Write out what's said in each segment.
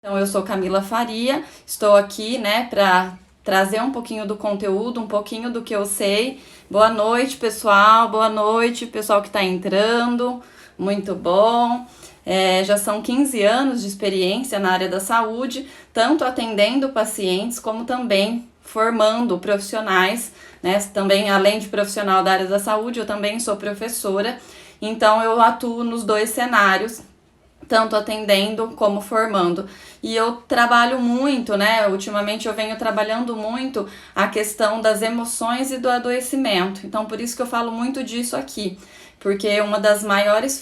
Então, eu sou Camila Faria, estou aqui, né, para trazer um pouquinho do conteúdo, um pouquinho do que eu sei. Boa noite, pessoal que está entrando, muito bom. Já são 15 anos de experiência na área da saúde, tanto atendendo pacientes como também formando profissionais, né? Também, além de profissional da área da saúde, eu também sou professora, então eu atuo nos dois cenários, tanto atendendo como formando. E eu trabalho muito, né? Ultimamente eu venho trabalhando muito a questão das emoções e do adoecimento. Então, por isso que eu falo muito disso aqui, porque uma das maiores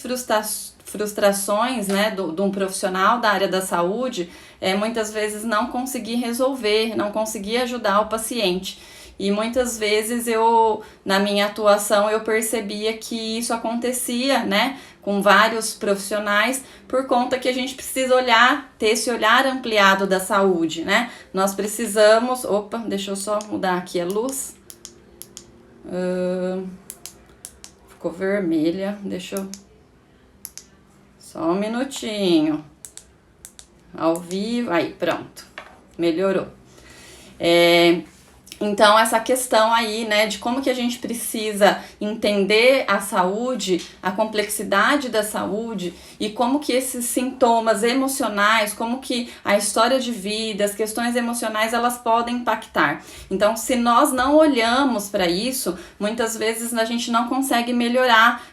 frustrações, né, de um profissional da área da saúde é muitas vezes não conseguir resolver, não conseguir ajudar o paciente. E muitas vezes na minha atuação, eu percebia que isso acontecia, né, com vários profissionais, por conta que a gente precisa ter esse olhar ampliado da saúde, né? Nós precisamos... Opa, deixa eu só mudar aqui a luz. Ficou vermelha, deixa eu... Só um minutinho. Ao vivo, aí, pronto. Melhorou. Então, essa questão aí, né, de como que a gente precisa entender a saúde, a complexidade da saúde e como que esses sintomas emocionais, como que a história de vida, as questões emocionais, elas podem impactar. Então, se nós não olhamos para isso, muitas vezes a gente não consegue melhorar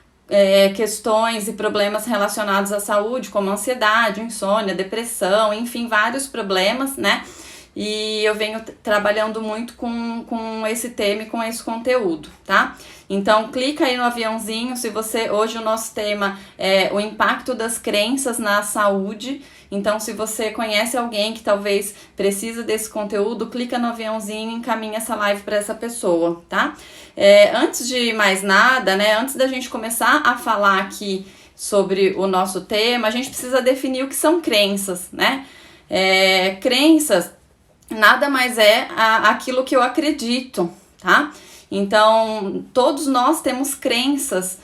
questões e problemas relacionados à saúde, como ansiedade, insônia, depressão, enfim, vários problemas, né? E eu venho trabalhando muito com esse tema e com esse conteúdo, tá? Então, clica aí no aviãozinho, hoje o nosso tema é o impacto das crenças na saúde. Então, se você conhece alguém que talvez precisa desse conteúdo, clica no aviãozinho e encaminha essa live para essa pessoa, tá? Antes de mais nada, né, antes da gente começar a falar aqui sobre o nosso tema, a gente precisa definir o que são crenças, né? Crenças nada mais é aquilo que eu acredito, tá? Então, todos nós temos crenças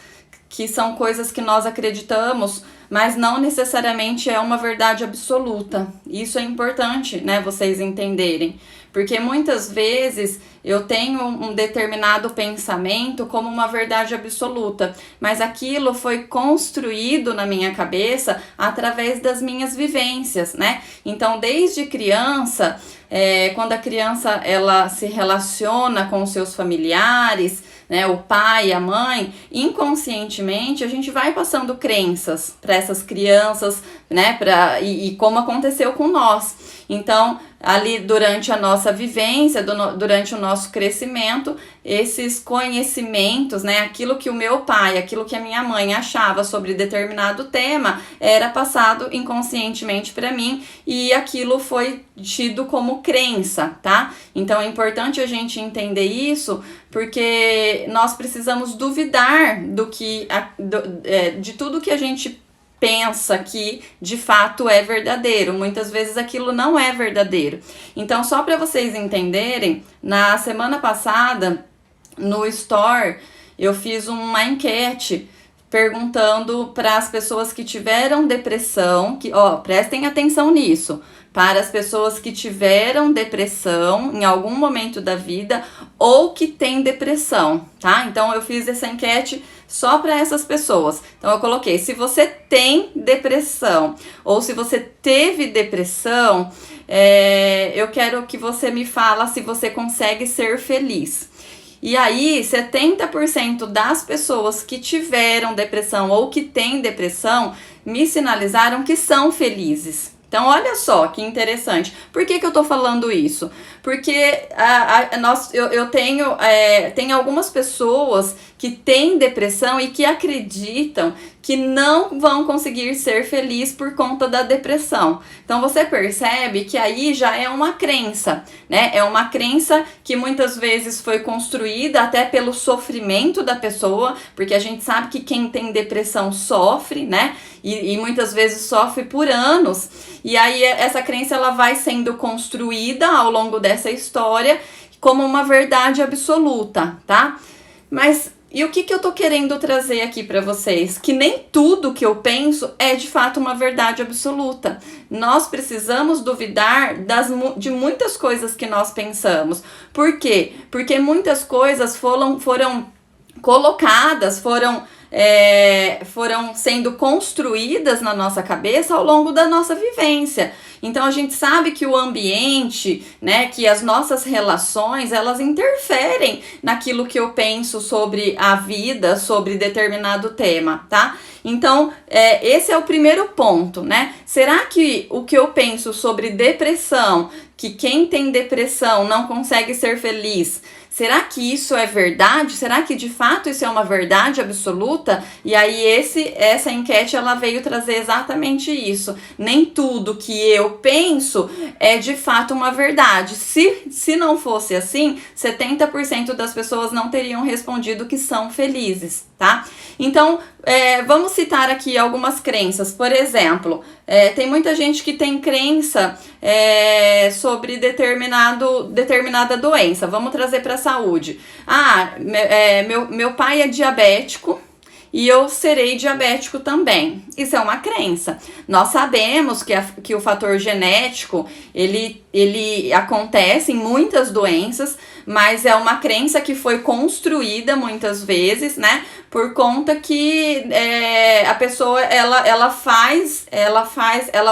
que são coisas que nós acreditamos, mas não necessariamente é uma verdade absoluta. Isso é importante, né, vocês entenderem. Porque muitas vezes eu tenho um determinado pensamento como uma verdade absoluta, mas aquilo foi construído na minha cabeça através das minhas vivências, né? Então, desde criança, quando a criança ela se relaciona com os seus familiares, né, o pai, a mãe, inconscientemente a gente vai passando crenças para essas crianças, né, e como aconteceu com nós. Então, ali durante a nossa vivência, durante o nosso crescimento, esses conhecimentos, né, aquilo que o meu pai, aquilo que a minha mãe achava sobre determinado tema, era passado inconscientemente para mim e aquilo foi tido como crença, tá? Então é importante a gente entender isso, porque nós precisamos duvidar de tudo que a gente pensa que de fato é verdadeiro. Muitas vezes aquilo não é verdadeiro. Então, só para vocês entenderem, na semana passada, no Store, eu fiz uma enquete perguntando para as pessoas que tiveram depressão, prestem atenção nisso, para as pessoas que tiveram depressão em algum momento da vida ou que têm depressão, tá? Então, eu fiz essa enquete só para essas pessoas. Então, eu coloquei, se você tem depressão ou se você teve depressão, eu quero que você me fala se você consegue ser feliz. E aí, 70% das pessoas que tiveram depressão ou que têm depressão me sinalizaram que são felizes. Então, olha só que interessante. Por que eu tô falando isso? Porque eu tenho algumas pessoas que têm depressão e que acreditam que não vão conseguir ser felizes por conta da depressão. Então, você percebe que aí já é uma crença, né? É uma crença que muitas vezes foi construída até pelo sofrimento da pessoa, porque a gente sabe que quem tem depressão sofre, né? E muitas vezes sofre por anos. E aí essa crença ela vai sendo construída ao longo dessa história como uma verdade absoluta, tá? Mas E o que eu tô querendo trazer aqui para vocês? Que nem tudo que eu penso é de fato uma verdade absoluta. Nós precisamos duvidar de muitas coisas que nós pensamos. Por quê? Porque muitas coisas foram colocadas, foram sendo construídas na nossa cabeça ao longo da nossa vivência. Então a gente sabe que o ambiente, né, que as nossas relações, elas interferem naquilo que eu penso sobre a vida, sobre determinado tema, tá? Então, esse é o primeiro ponto, né? Será que o que eu penso sobre depressão, que quem tem depressão não consegue ser feliz, será que isso é verdade? Será que de fato isso é uma verdade absoluta? E aí essa enquete ela veio trazer exatamente isso. Nem tudo que eu penso é de fato uma verdade. Se não fosse assim, 70% das pessoas não teriam respondido que são felizes, tá? Então, vamos citar aqui algumas crenças. Por exemplo, tem muita gente que tem crença sobre determinada doença. Vamos trazer para a saúde. Meu pai é diabético e eu serei diabético também. Isso é uma crença. Nós sabemos que o fator genético, ele acontece em muitas doenças, mas é uma crença que foi construída muitas vezes, né? Por conta que a pessoa, ela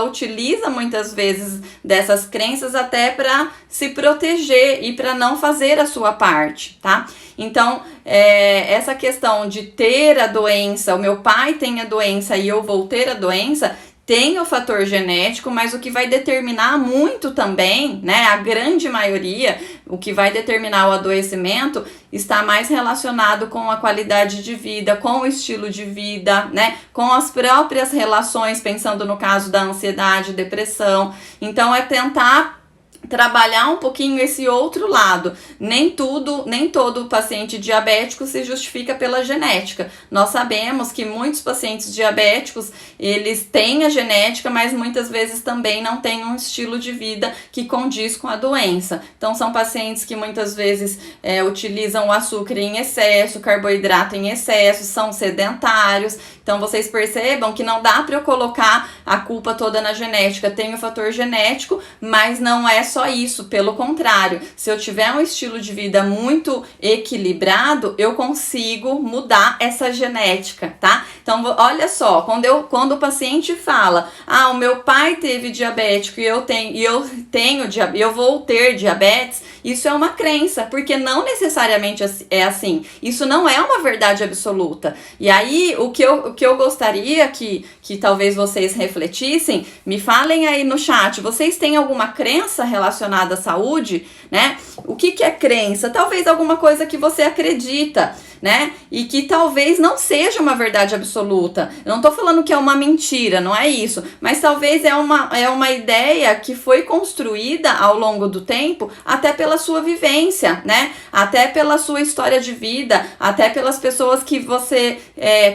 utiliza muitas vezes dessas crenças até para se proteger e para não fazer a sua parte, tá? Então, essa questão de ter a doença, o meu pai tem a doença e eu vou ter a doença, tem o fator genético, mas o que vai determinar muito também, né, a grande maioria, o que vai determinar o adoecimento está mais relacionado com a qualidade de vida, com o estilo de vida, né, com as próprias relações, pensando no caso da ansiedade, depressão. Então, é tentar trabalhar um pouquinho esse outro lado. Nem todo paciente diabético se justifica pela genética. Nós sabemos que muitos pacientes diabéticos, eles têm a genética, mas muitas vezes também não têm um estilo de vida que condiz com a doença. Então, são pacientes que muitas vezes utilizam o açúcar em excesso, carboidrato em excesso, são sedentários. Então, vocês percebam que não dá para eu colocar a culpa toda na genética. Tem o fator genético, mas não é só isso. Pelo contrário, se eu tiver um estilo de vida muito equilibrado, eu consigo mudar essa genética, tá? Então, olha só, quando o paciente fala, o meu pai teve diabético e eu vou ter diabetes, isso é uma crença, porque não necessariamente é assim. Isso não é uma verdade absoluta. E aí, o que eu gostaria que talvez vocês refletissem, me falem aí no chat, vocês têm alguma crença relacionada à saúde, né? O que é crença? Talvez alguma coisa que você acredita, né? E que talvez não seja uma verdade absoluta. Eu não tô falando que é uma mentira, não é isso. Mas talvez é uma ideia que foi construída ao longo do tempo, até pela sua vivência, né? Até pela sua história de vida, até pelas pessoas que você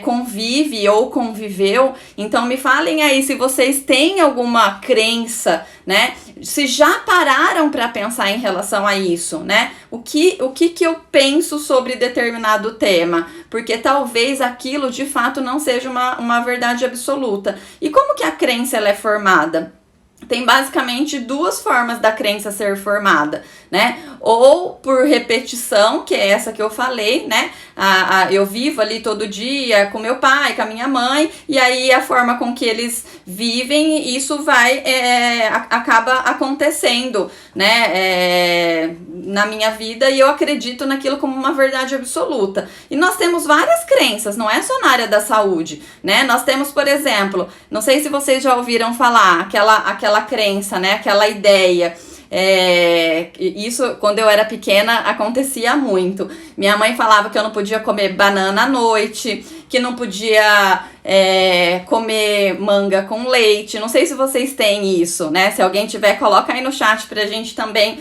convive ou conviveu. Então me falem aí se vocês têm alguma crença, né? Se já pararam para pensar em relação a isso, né? O que eu penso sobre determinado tema? Porque talvez aquilo de fato não seja uma verdade absoluta. E como que a crença ela é formada? Tem basicamente duas formas da crença ser formada, né? Ou por repetição, que é essa que eu falei, né? Eu vivo ali todo dia com meu pai, com a minha mãe, e aí a forma com que eles vivem, isso acaba acontecendo, né? Na minha vida, e eu acredito naquilo como uma verdade absoluta. E nós temos várias crenças, não é só na área da saúde, né? Nós temos, por exemplo, não sei se vocês já ouviram falar, aquela crença, né? Aquela ideia. Isso, quando eu era pequena, acontecia muito. Minha mãe falava que eu não podia comer banana à noite, que não podia comer manga com leite. Não sei se vocês têm isso, né? Se alguém tiver, coloca aí no chat pra gente também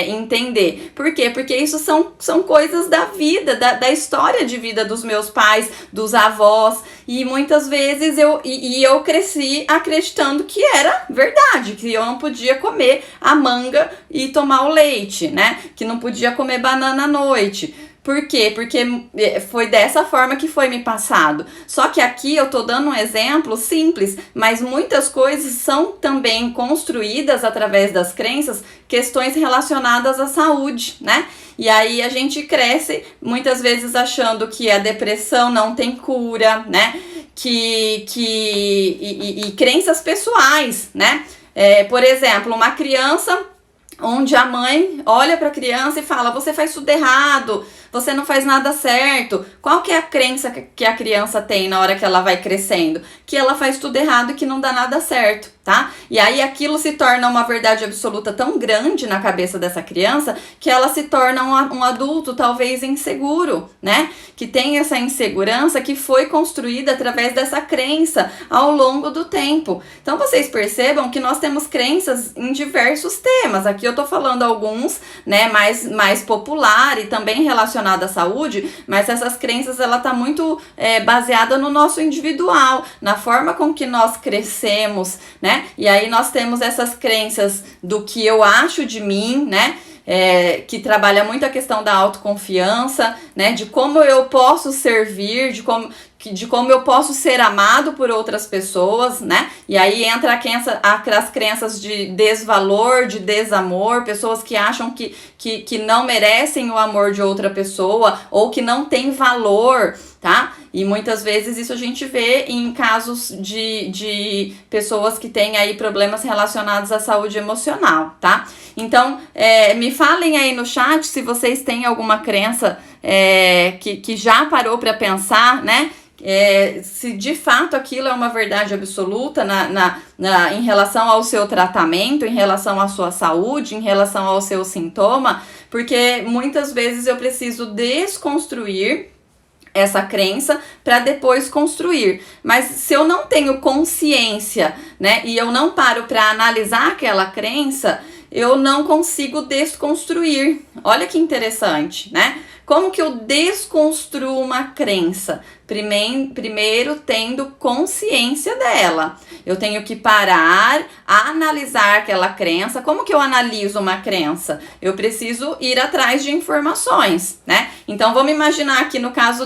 entender. Por quê? Porque isso são coisas da vida, da história de vida dos meus pais, dos avós, e muitas vezes eu cresci acreditando que era verdade, que eu não podia comer a manga e tomar o leite, né? Que não podia comer banana à noite. Por quê? Porque foi dessa forma que foi me passado. Só que aqui eu tô dando um exemplo simples, mas muitas coisas são também construídas através das crenças, questões relacionadas à saúde, né? E aí a gente cresce muitas vezes achando que a depressão não tem cura, né? E crenças pessoais, né? Por exemplo, uma criança onde a mãe olha para a criança e fala: você faz tudo errado, você não faz nada certo. Qual que é a crença que a criança tem na hora que ela vai crescendo? Que ela faz tudo errado e que não dá nada certo, tá? E aí aquilo se torna uma verdade absoluta tão grande na cabeça dessa criança que ela se torna um adulto talvez inseguro, né? Que tem essa insegurança que foi construída através dessa crença ao longo do tempo. Então vocês percebam que nós temos crenças em diversos temas. Aqui eu tô falando alguns, né, mais popular e também relacionado à saúde, mas essas crenças ela tá muito baseada no nosso individual, na forma com que nós crescemos, né? E aí nós temos essas crenças do que eu acho de mim, né? Que trabalha muito a questão da autoconfiança, né? De como eu posso servir, de como eu posso ser amado por outras pessoas, né? E aí entra as crenças de desvalor, de desamor, pessoas que acham que não merecem o amor de outra pessoa ou que não tem valor, tá? E muitas vezes isso a gente vê em casos de pessoas que têm aí problemas relacionados à saúde emocional, tá? Então, me falem aí no chat se vocês têm alguma crença que já parou para pensar, né? Se de fato aquilo é uma verdade absoluta em relação ao seu tratamento, em relação à sua saúde, em relação ao seu sintoma, porque muitas vezes eu preciso desconstruir essa crença para depois construir. Mas se eu não tenho consciência, né, e eu não paro para analisar aquela crença, eu não consigo desconstruir. Olha que interessante, né? Como que eu desconstruo uma crença? Primeiro tendo consciência dela. Eu tenho que parar, analisar aquela crença. Como que eu analiso uma crença? Eu preciso ir atrás de informações, né? Então vamos imaginar aqui no caso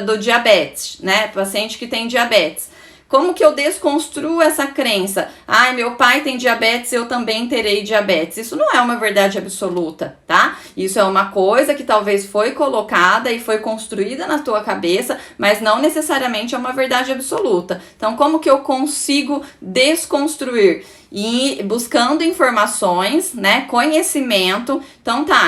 do diabetes, né? Paciente que tem diabetes. Como que eu desconstruo essa crença? Ai, meu pai tem diabetes, eu também terei diabetes. Isso não é uma verdade absoluta, tá? Isso é uma coisa que talvez foi colocada e foi construída na tua cabeça, mas não necessariamente é uma verdade absoluta. Então, como que eu consigo desconstruir? E buscando informações, né, conhecimento.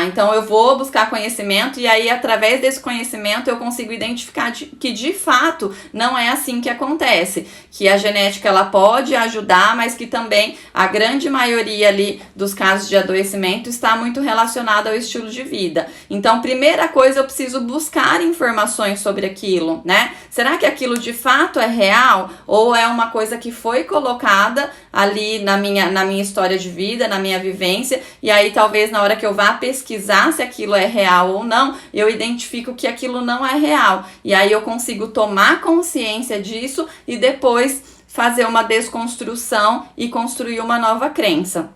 Então eu vou buscar conhecimento e aí através desse conhecimento eu consigo identificar que de fato não é assim que acontece, que a genética ela pode ajudar, mas que também a grande maioria ali dos casos de adoecimento está muito relacionada ao estilo de vida. Então, primeira coisa, eu preciso buscar informações sobre aquilo, né? Será que aquilo de fato é real ou é uma coisa que foi colocada ali na minha história de vida, na minha vivência, e aí talvez na hora que eu vá pesquisar se aquilo é real ou não, eu identifico que aquilo não é real, e aí eu consigo tomar consciência disso e depois fazer uma desconstrução e construir uma nova crença.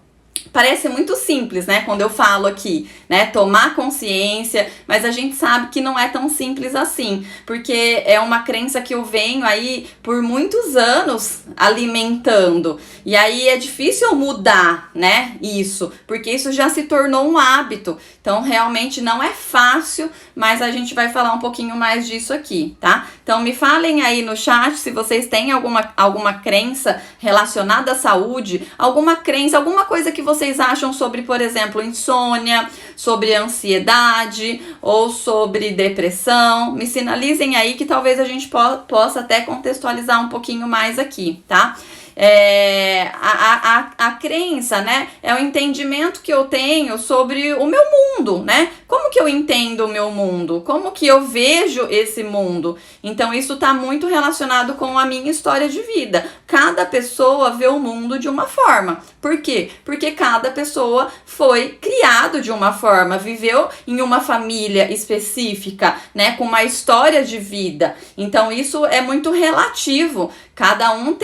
Parece muito simples, né, quando eu falo aqui, né, tomar consciência, mas a gente sabe que não é tão simples assim, porque é uma crença que eu venho aí por muitos anos alimentando, e aí é difícil mudar, né, isso, porque isso já se tornou um hábito, então realmente não é fácil, mas a gente vai falar um pouquinho mais disso aqui, tá? Então me falem aí no chat se vocês têm alguma crença relacionada à saúde, alguma crença, alguma coisa que vocês acham sobre, por exemplo, insônia, sobre ansiedade ou sobre depressão. Me sinalizem aí que talvez a gente possa até contextualizar um pouquinho mais aqui, tá? A crença, né, é o entendimento que eu tenho sobre o meu mundo, né? Como que eu entendo o meu mundo? Como que eu vejo esse mundo? Então isso está muito relacionado com a minha história de vida. Cada pessoa vê o mundo de uma forma. Por quê? Porque cada pessoa foi criado de uma forma, viveu em uma família específica, né, com uma história de vida. Então isso é muito relativo. Cada um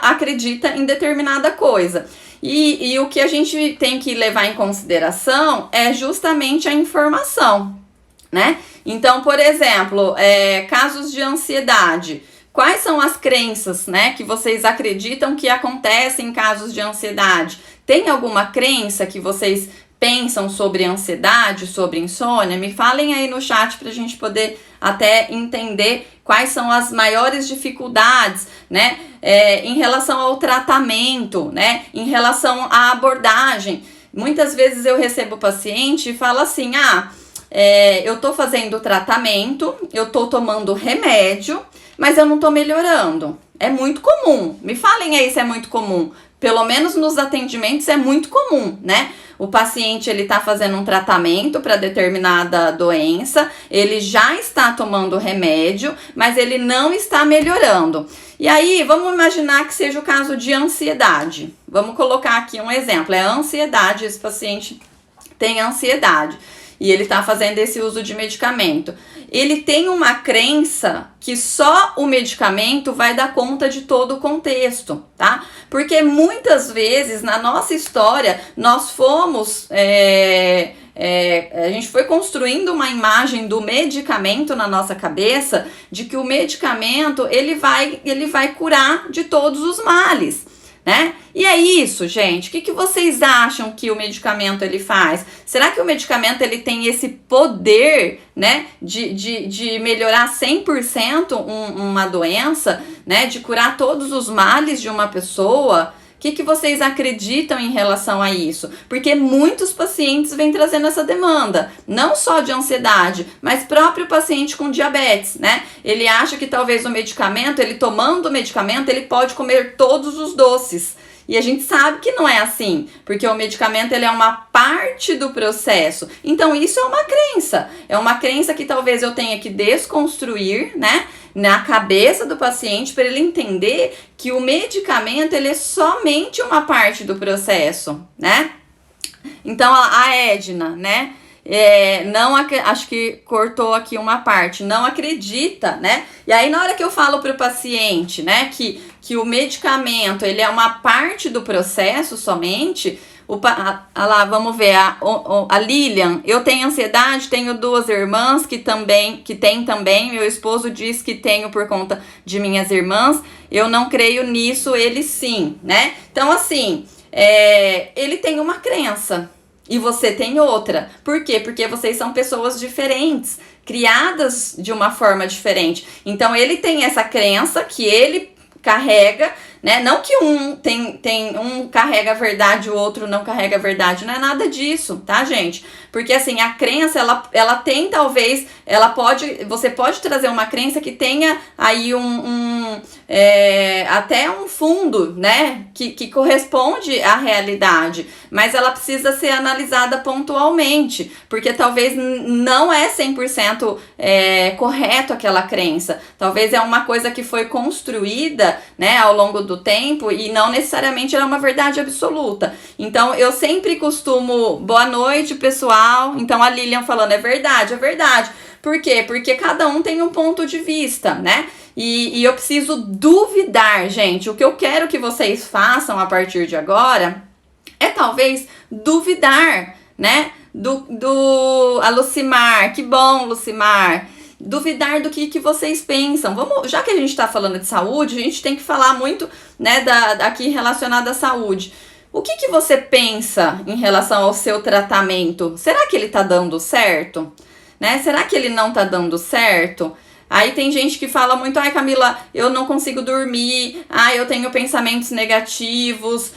acredita em determinada coisa. E o que a gente tem que levar em consideração é justamente a informação. né? Então, por exemplo, casos de ansiedade. Quais são as crenças, né, que vocês acreditam que acontecem em casos de ansiedade? Tem alguma crença que vocês pensam sobre ansiedade, sobre insônia? Me falem aí no chat para a gente poder até entender quais são as maiores dificuldades, né, em relação ao tratamento, né, em relação à abordagem. Muitas vezes eu recebo paciente e falo assim, eu tô fazendo tratamento, eu tô tomando remédio, mas eu não tô melhorando. É muito comum. Me falem aí se é muito comum. Pelo menos nos atendimentos é muito comum, né? O paciente, ele tá fazendo um tratamento para determinada doença, ele já está tomando remédio, mas ele não está melhorando. E aí, vamos imaginar que seja o caso de ansiedade. Vamos colocar aqui um exemplo. É ansiedade, esse paciente tem ansiedade e ele está fazendo esse uso de medicamento. Ele tem uma crença que só o medicamento vai dar conta de todo o contexto, tá? Porque muitas vezes na nossa história nós fomos, a gente foi construindo uma imagem do medicamento na nossa cabeça, de que o medicamento ele vai curar de todos os males, né? E é isso, gente. O que vocês acham que o medicamento ele faz? Será que o medicamento ele tem esse poder, né, de melhorar 100% uma doença, né, de curar todos os males de uma pessoa? O que vocês acreditam em relação a isso? Porque muitos pacientes vêm trazendo essa demanda, não só de ansiedade, mas próprio paciente com diabetes, né? Ele acha que talvez o medicamento, ele tomando o medicamento, ele pode comer todos os doces. E a gente sabe que não é assim, porque o medicamento ele é uma parte do processo. Então isso é uma crença que talvez eu tenha que desconstruir, né, na cabeça do paciente para ele entender que o medicamento ele é somente uma parte do processo, né? Então a Edna, né? Acho que cortou aqui uma parte, não acredita, né? E aí na hora que eu falo para o paciente, né, que o medicamento ele é uma parte do processo somente, lá, vamos ver, a Lilian, eu tenho ansiedade, tenho 2 irmãs que tem também, meu esposo diz que tenho por conta de minhas irmãs, eu não creio nisso, ele sim, né? Então assim, ele tem uma crença, e você tem outra. Por quê? Porque vocês são pessoas diferentes, criadas de uma forma diferente. Então, ele tem essa crença que ele carrega, né? Não que um carrega a verdade e o outro não carrega a verdade. Não é nada disso, tá, gente? Porque, assim, a crença, ela tem, talvez, você pode trazer uma crença que tenha aí até um fundo, né, que corresponde à realidade, mas ela precisa ser analisada pontualmente, porque talvez não é 100% correto aquela crença, talvez é uma coisa que foi construída, né, ao longo do tempo e não necessariamente é uma verdade absoluta. Então, eu sempre costumo, boa noite, pessoal. Então, a Lilian falando, é verdade. Por quê? Porque cada um tem um ponto de vista, né? E eu preciso duvidar, gente. O que eu quero que vocês façam a partir de agora é talvez duvidar, né? A Lucimar, que bom, Lucimar. Duvidar do que vocês pensam. Já que a gente está falando de saúde, a gente tem que falar muito, né, aqui relacionado à saúde. O que você pensa em relação ao seu tratamento? Será que ele tá dando certo? Né? Será que ele não tá dando certo? Aí tem gente que fala muito, ai Camila, eu não consigo dormir, eu tenho pensamentos negativos,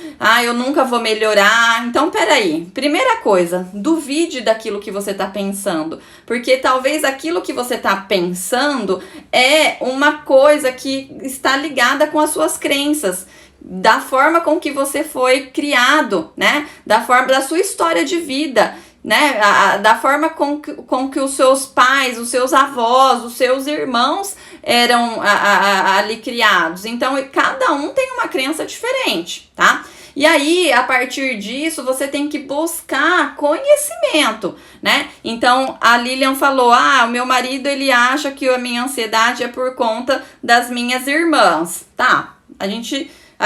eu nunca vou melhorar. Então, peraí, primeira coisa, duvide daquilo que você tá pensando, porque talvez aquilo que você tá pensando é uma coisa que está ligada com as suas crenças, da forma com que você foi criado, né? Da sua história de vida, né? Da forma com que os seus pais, os seus avós, os seus irmãos eram ali criados. Então, cada um tem uma crença diferente, tá? E aí, a partir disso, você tem que buscar conhecimento, né? Então, a Lilian falou, o meu marido, ele acha que a minha ansiedade é por conta das minhas irmãs. Tá, a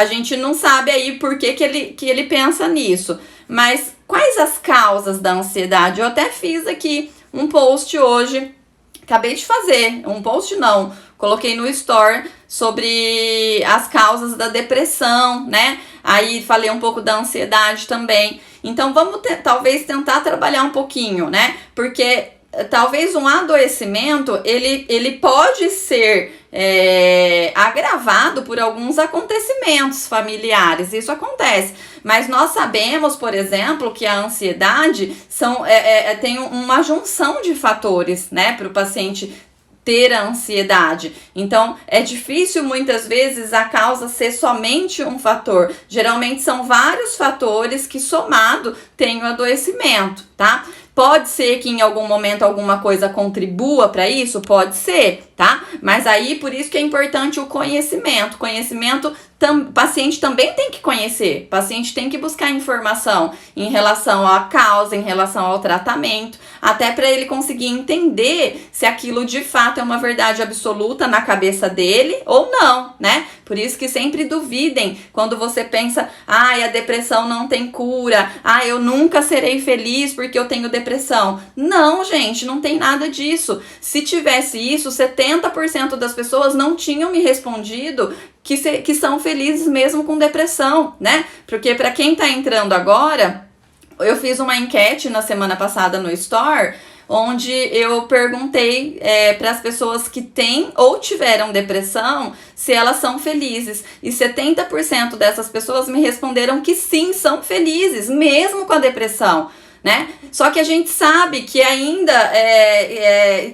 gente não sabe aí por que ele pensa nisso. Mas quais as causas da ansiedade? Eu até fiz aqui um post hoje, acabei de fazer, um post não, coloquei no Store sobre as causas da depressão, né? Aí falei um pouco da ansiedade também. Então vamos talvez tentar trabalhar um pouquinho, né? Porque talvez um adoecimento, ele pode ser agravado por alguns acontecimentos familiares, isso acontece. Mas nós sabemos, por exemplo, que a ansiedade tem uma junção de fatores, né, para o paciente ter a ansiedade. Então, é difícil muitas vezes a causa ser somente um fator. Geralmente são vários fatores que somado têm o adoecimento, tá? Pode ser que em algum momento alguma coisa contribua para isso? Pode ser, tá? Mas aí, por isso que é importante o conhecimento. O paciente também tem que conhecer. O paciente tem que buscar informação em relação à causa, em relação ao tratamento, até para ele conseguir entender se aquilo de fato é uma verdade absoluta na cabeça dele ou não, né? Por isso que sempre duvidem quando você pensa, a depressão não tem cura, eu nunca serei feliz porque eu tenho depressão. Não, gente, não tem nada disso. Se tivesse isso, 70% das pessoas não tinham me respondido que são felizes mesmo com depressão, né? Porque para quem tá entrando agora, eu fiz uma enquete na semana passada no Store, onde eu perguntei para as pessoas que têm ou tiveram depressão se elas são felizes. E 70% dessas pessoas me responderam que sim, são felizes, mesmo com a depressão, né? Só que a gente sabe que ainda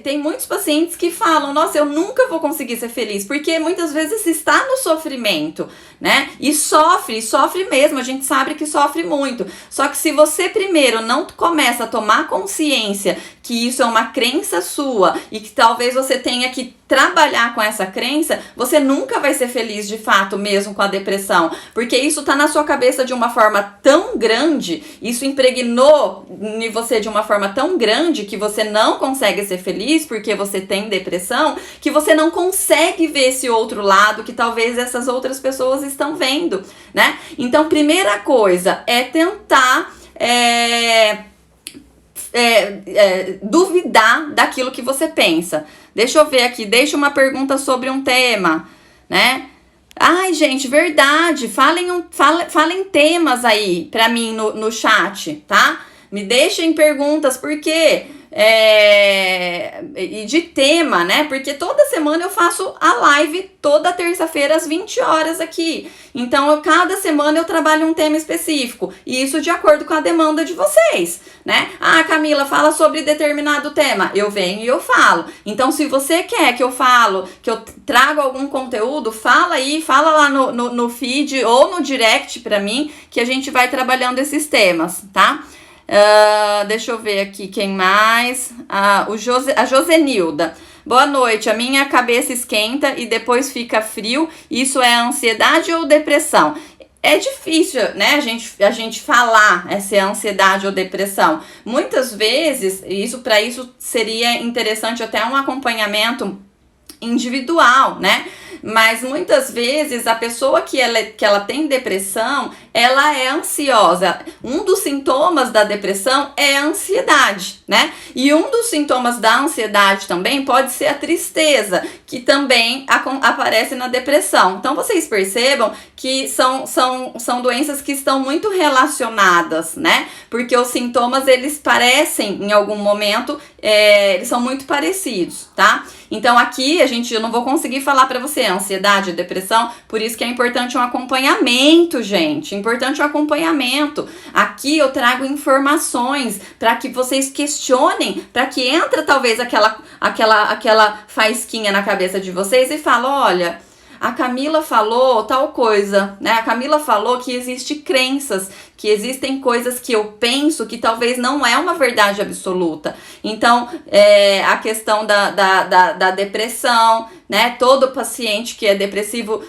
tem muitos pacientes que falam, nossa, eu nunca vou conseguir ser feliz, porque muitas vezes está no sofrimento, né? E sofre mesmo, a gente sabe que sofre muito. Só que se você primeiro não começa a tomar consciência que isso é uma crença sua e que talvez você tenha que trabalhar com essa crença, você nunca vai ser feliz de fato mesmo com a depressão, porque isso tá na sua cabeça de uma forma tão grande, isso impregnou em você de uma forma tão grande que você não consegue ser feliz porque você tem depressão, que você não consegue ver esse outro lado que talvez essas outras pessoas estão vendo, né? Então, primeira coisa é tentar duvidar daquilo que você pensa. Deixa eu ver aqui, deixa uma pergunta sobre um tema, né? Ai, gente, verdade, falem temas aí pra mim no chat, tá? Me deixem perguntas, porque e de tema, né? Porque toda semana eu faço a live toda terça-feira às 20 horas aqui. Então, cada semana eu trabalho um tema específico. E isso de acordo com a demanda de vocês, né? Camila, fala sobre determinado tema. Eu venho e eu falo. Então, se você quer que eu trago algum conteúdo, fala aí, fala lá no feed ou no direct pra mim, que a gente vai trabalhando esses temas, tá? Deixa eu ver aqui quem mais. A Josenilda. Boa noite, a minha cabeça esquenta e depois fica frio. Isso é ansiedade ou depressão? É difícil, né, a gente falar se é ansiedade ou depressão. Muitas vezes, para isso seria interessante até um acompanhamento individual, né? Mas muitas vezes a pessoa que ela tem depressão, ela é ansiosa. Um dos sintomas da depressão é a ansiedade, né? E um dos sintomas da ansiedade também pode ser a tristeza, que também aparece na depressão. Então vocês percebam que são doenças que estão muito relacionadas, né? Porque os sintomas, eles parecem, em algum momento, eles são muito parecidos, tá? Então aqui eu não vou conseguir falar pra você ansiedade, depressão, por isso que é importante um acompanhamento, gente, importante um acompanhamento. Aqui eu trago informações para que vocês questionem, para que entra talvez aquela faísquinha na cabeça de vocês e fala, olha, a Camila falou tal coisa, né? A Camila falou que existem crenças, que existem coisas que eu penso que talvez não é uma verdade absoluta. Então, a questão da depressão, né? Todo paciente que é depressivo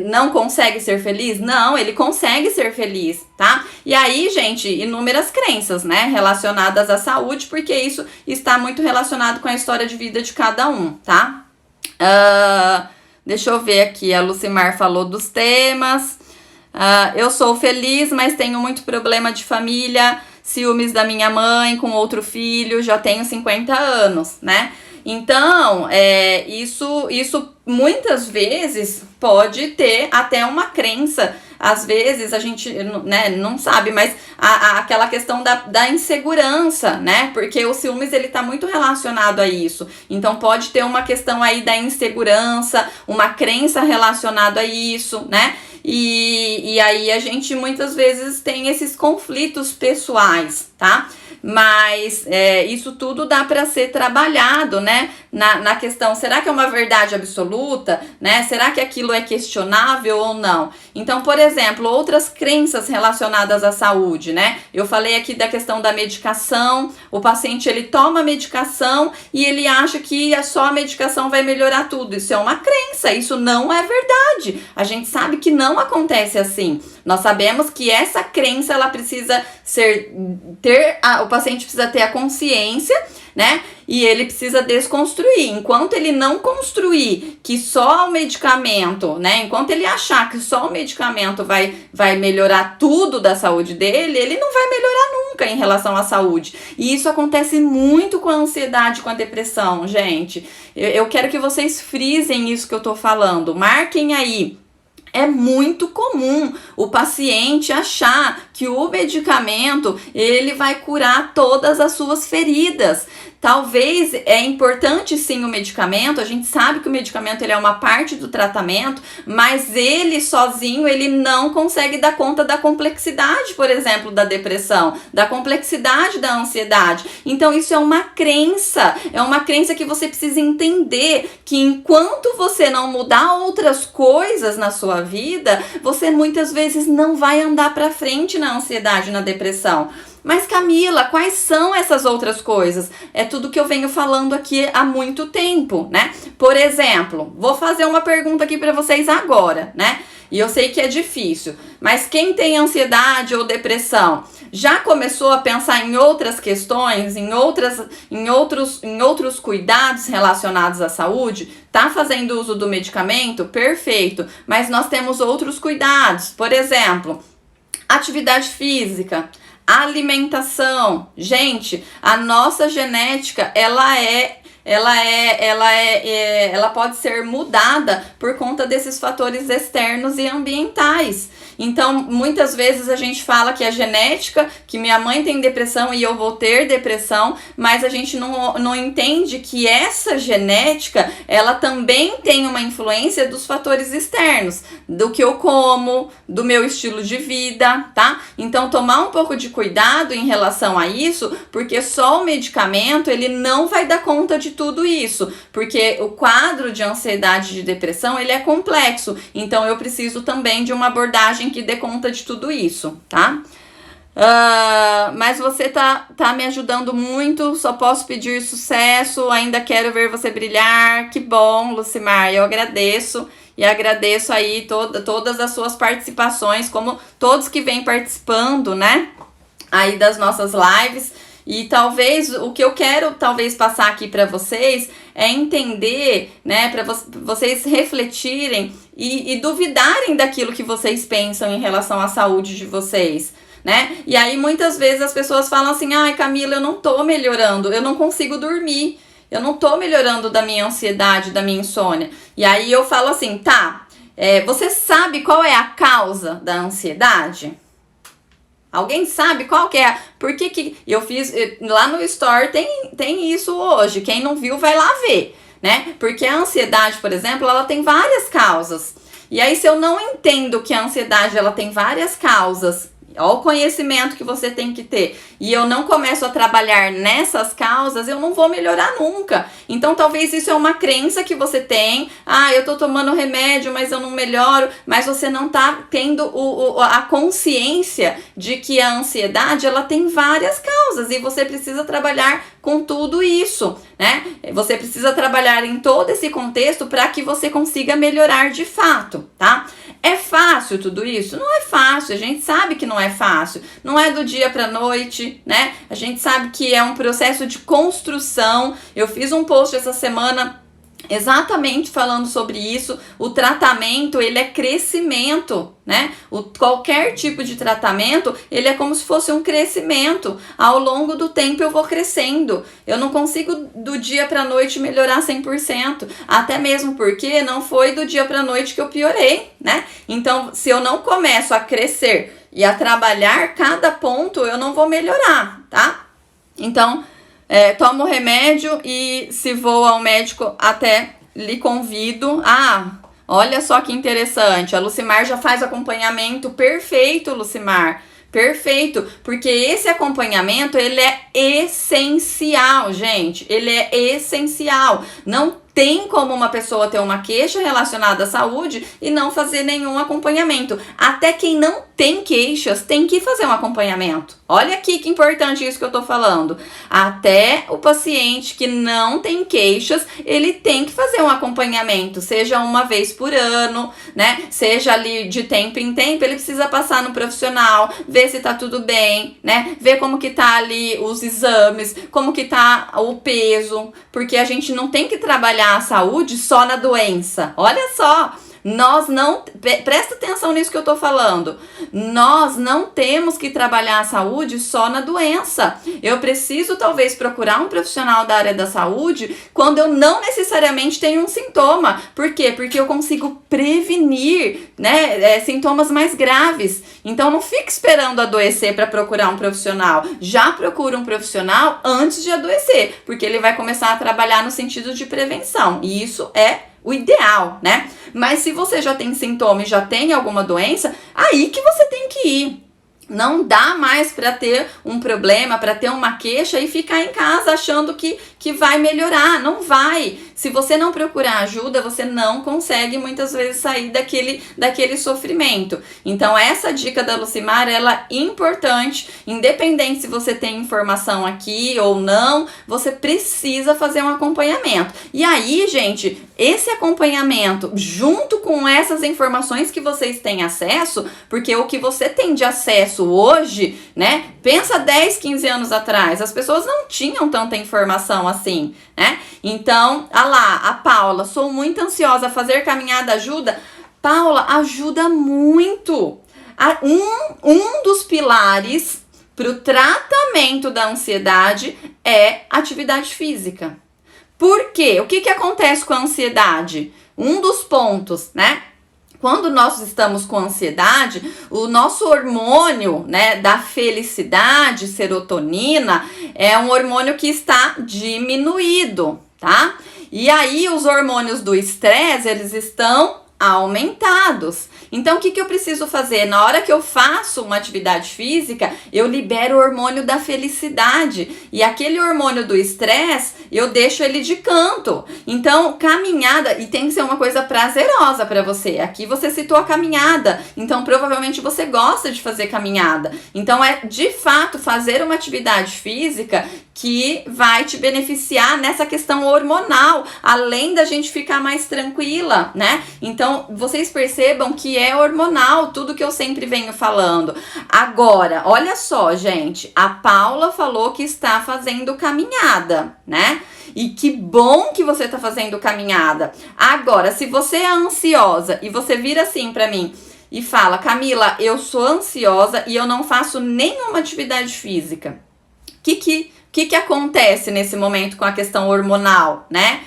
não consegue ser feliz? Não, ele consegue ser feliz, tá? E aí, gente, inúmeras crenças, né? Relacionadas à saúde, porque isso está muito relacionado com a história de vida de cada um, tá? Deixa eu ver aqui, a Lucimar falou dos temas. Eu sou feliz, mas tenho muito problema de família. ciúmes da minha mãe com outro filho, já tenho 50 anos, né? Então, isso muitas vezes pode ter até uma crença. Às vezes a gente, né, não sabe, mas aquela questão da insegurança, né? Porque o ciúmes, ele tá muito relacionado a isso. Então pode ter uma questão aí da insegurança, uma crença relacionada a isso, né? E aí a gente muitas vezes tem esses conflitos pessoais, tá? Mas isso tudo dá para ser trabalhado, né? Na questão, será que é uma verdade absoluta, né? Será que aquilo é questionável ou não? Então, por exemplo, outras crenças relacionadas à saúde, né? Eu falei aqui da questão da medicação. O paciente, ele toma a medicação e ele acha que só a medicação vai melhorar tudo. Isso é uma crença, isso não é verdade. A gente sabe que não acontece assim. Nós sabemos que essa crença, ela precisa o paciente precisa ter a consciência, né? E ele precisa desconstruir. Enquanto ele não construir que só o medicamento, né? Enquanto ele achar que só o medicamento vai melhorar tudo da saúde dele, ele não vai melhorar nunca em relação à saúde. E isso acontece muito com a ansiedade, com a depressão, gente. Eu quero que vocês frisem isso que eu tô falando. Marquem aí. É muito comum o paciente achar que o medicamento, ele vai curar todas as suas feridas. Talvez é importante sim o medicamento, a gente sabe que o medicamento, ele é uma parte do tratamento, mas ele sozinho, ele não consegue dar conta da complexidade, por exemplo, da depressão, da complexidade da ansiedade. Então isso é uma crença que você precisa entender que enquanto você não mudar outras coisas na sua vida, você muitas vezes não vai andar para frente na ansiedade, na depressão. Mas Camila, quais são essas outras coisas? É tudo que eu venho falando aqui há muito tempo, né? Por exemplo, vou fazer uma pergunta aqui para vocês agora, né? E eu sei que é difícil, mas quem tem ansiedade ou depressão já começou a pensar em outras questões, em outros cuidados relacionados à saúde? Tá fazendo uso do medicamento? Perfeito, mas nós temos outros cuidados, por exemplo, atividade física, alimentação. Gente, a nossa genética, ela pode ser mudada por conta desses fatores externos e ambientais. Então, muitas vezes a gente fala que a genética, que minha mãe tem depressão e eu vou ter depressão, mas a gente não entende que essa genética, ela também tem uma influência dos fatores externos, do que eu como, do meu estilo de vida, tá? Então, tomar um pouco de cuidado em relação a isso, porque só o medicamento, ele não vai dar conta de tudo isso, porque o quadro de ansiedade e de depressão, ele é complexo, então eu preciso também de uma abordagem que dê conta de tudo isso, tá? Mas você tá me ajudando muito, só posso pedir sucesso, ainda quero ver você brilhar. Que bom, Lucimar, eu agradeço. E agradeço aí todas as suas participações, como todos que vêm participando, né? Aí das nossas lives. E talvez o que eu quero passar aqui para vocês é entender, né, para vocês refletirem e duvidarem daquilo que vocês pensam em relação à saúde de vocês, né? E aí muitas vezes as pessoas falam assim: ai, Camila, eu não tô melhorando, eu não consigo dormir, eu não tô melhorando da minha ansiedade, da minha insônia. E aí eu falo assim, tá, você sabe qual é a causa da ansiedade? Alguém sabe qual que é? Por que eu fiz lá no Store, tem isso hoje. Quem não viu, vai lá ver, né? Porque a ansiedade, por exemplo, ela tem várias causas. E aí, se eu não entendo que a ansiedade, ela tem várias causas, olha o conhecimento que você tem que ter, e eu não começo a trabalhar nessas causas, eu não vou melhorar nunca. Então talvez isso é uma crença que você tem. Ah, eu tô tomando remédio, mas eu não melhoro. Mas você não tá tendo a consciência de que a ansiedade, ela tem várias causas, e você precisa trabalhar com tudo isso, né? Você precisa trabalhar em todo esse contexto para que você consiga melhorar de fato, tá? É fácil tudo isso? Não é fácil, a gente sabe que não é fácil, não é do dia pra noite, né? A gente sabe que é um processo de construção. Eu fiz um post essa semana exatamente falando sobre isso, o tratamento, ele é crescimento, né? Qualquer tipo de tratamento, ele é como se fosse um crescimento. Ao longo do tempo eu vou crescendo. Eu não consigo do dia para a noite melhorar 100%, até mesmo porque não foi do dia para a noite que eu piorei, né? Então, se eu não começo a crescer e a trabalhar cada ponto, eu não vou melhorar, tá? Então, toma o remédio e se vou ao médico, até lhe convido. Olha só que interessante, a Lucimar já faz acompanhamento perfeito, Lucimar. Perfeito, porque esse acompanhamento, ele é essencial, gente. Ele é essencial. Não tem como uma pessoa ter uma queixa relacionada à saúde e não fazer nenhum acompanhamento. Até quem não tem queixas tem que fazer um acompanhamento. Olha aqui que importante isso que eu tô falando. Até o paciente que não tem queixas, ele tem que fazer um acompanhamento, seja uma vez por ano, né? Seja ali de tempo em tempo, ele precisa passar no profissional, ver se tá tudo bem, né? Ver como que tá ali os exames, como que tá o peso, porque a gente não tem que trabalhar a saúde só na doença. Olha só, nós não... Presta atenção nisso que eu tô falando. Nós não temos que trabalhar a saúde só na doença. Eu preciso talvez procurar um profissional da área da saúde quando eu não necessariamente tenho um sintoma. Por quê? Porque eu consigo prevenir, né, sintomas mais graves. Então não fique esperando adoecer para procurar um profissional. Já procura um profissional antes de adoecer, porque ele vai começar a trabalhar no sentido de prevenção. E isso é o ideal, né? Mas se você já tem sintoma e já tem alguma doença, aí que você tem que ir. Não dá mais para ter um problema, para ter uma queixa e ficar em casa achando que vai melhorar. Não vai. Se você não procurar ajuda, você não consegue muitas vezes sair daquele sofrimento. Então, essa dica da Lucimar, ela é importante, independente se você tem informação aqui ou não, você precisa fazer um acompanhamento. E aí, gente, esse acompanhamento, junto com essas informações que vocês têm acesso, porque o que você tem de acesso hoje, né? Pensa 10, 15 anos atrás, as pessoas não tinham tanta informação assim, né? Então, lá, a Paula, sou muito ansiosa, fazer caminhada ajuda? Paula, ajuda muito. Um dos pilares para o tratamento da ansiedade é atividade física. Por quê? O que acontece com a ansiedade? Um dos pontos, né? Quando nós estamos com ansiedade, o nosso hormônio, né, da felicidade, serotonina, é um hormônio que está diminuído, tá? E aí os hormônios do estresse, eles estão aumentados. Então, o que eu preciso fazer? Na hora que eu faço uma atividade física, eu libero o hormônio da felicidade. E aquele hormônio do estresse, eu deixo ele de canto. Então, caminhada, e tem que ser uma coisa prazerosa para você. Aqui você citou a caminhada. Então, provavelmente você gosta de fazer caminhada. Então, é de fato fazer uma atividade física que vai te beneficiar nessa questão hormonal, além da gente ficar mais tranquila, né? Então, vocês percebam que é hormonal, tudo que eu sempre venho falando. Agora, olha só, gente, a Paula falou que está fazendo caminhada, né? E que bom que você está fazendo caminhada. Agora, se você é ansiosa e você vira assim pra mim e fala, Camila, eu sou ansiosa e eu não faço nenhuma atividade física. O que acontece nesse momento com a questão hormonal, né?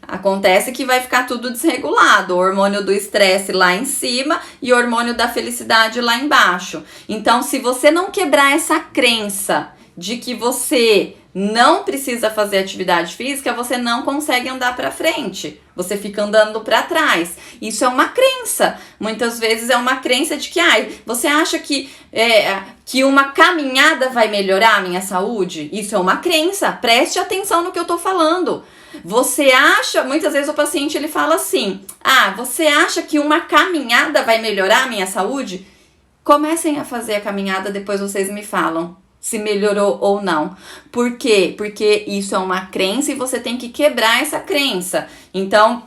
Acontece que vai ficar tudo desregulado, o hormônio do estresse lá em cima e o hormônio da felicidade lá embaixo. Então, se você não quebrar essa crença de que você não precisa fazer atividade física, você não consegue andar para frente. Você fica andando para trás. Isso é uma crença. Muitas vezes é uma crença de que, você acha que uma caminhada vai melhorar a minha saúde? Isso é uma crença. Preste atenção no que eu tô falando. Você acha, muitas vezes o paciente ele fala assim, você acha que uma caminhada vai melhorar a minha saúde? Comecem a fazer a caminhada, depois vocês me falam se melhorou ou não. Por quê? Porque isso é uma crença e você tem que quebrar essa crença. Então,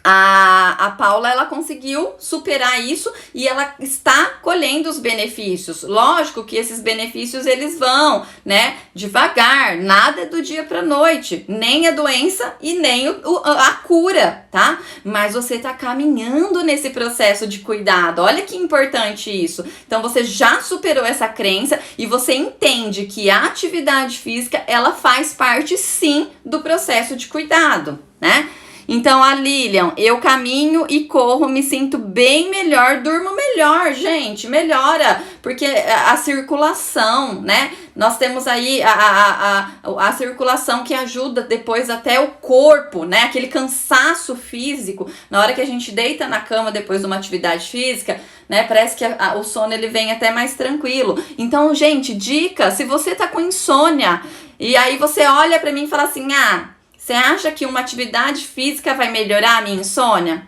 A Paula, ela conseguiu superar isso e ela está colhendo os benefícios. Lógico que esses benefícios eles vão, né, devagar, nada é do dia para noite, nem a doença e nem a cura, tá? Mas você tá caminhando nesse processo de cuidado. Olha que importante isso. Então você já superou essa crença e você entende que a atividade física, ela faz parte sim do processo de cuidado, né? Então, a Lilian, eu caminho e corro, me sinto bem melhor, durmo melhor, gente, melhora, porque a circulação, né? Nós temos aí a circulação que ajuda depois até o corpo, né? Aquele cansaço físico, na hora que a gente deita na cama depois de uma atividade física, né? Parece que o sono ele vem até mais tranquilo. Então, gente, dica, se você tá com insônia e aí você olha pra mim e fala assim, você acha que uma atividade física vai melhorar a minha insônia?